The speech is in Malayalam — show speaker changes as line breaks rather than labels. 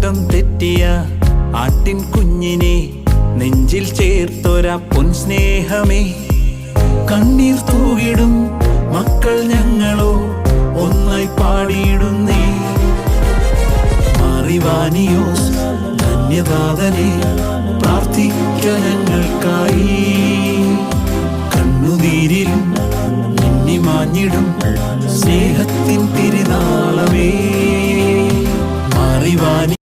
കൂട്ടം തെറ്റിയ ആട്ടിൻ കുഞ്ഞിനെ നെഞ്ചിൽ ചേർത്തൊരാ പൊൻ സ്നേഹമേ. കണ്ണീർ തൂകിടും മക്കൾ ഞങ്ങളോ ഒന്നായി പാടിയിടുന്നേ. മാറിവാനിയോസ് ധന്യനാഥനെ പ്രാർത്ഥിക്ക ഞങ്ങൾക്കായി. കണ്ണുനീരിലും മിന്നിമാഞ്ഞിടും സ്നേഹത്തിൻ തിരുനാളമേ. മാറിവാനി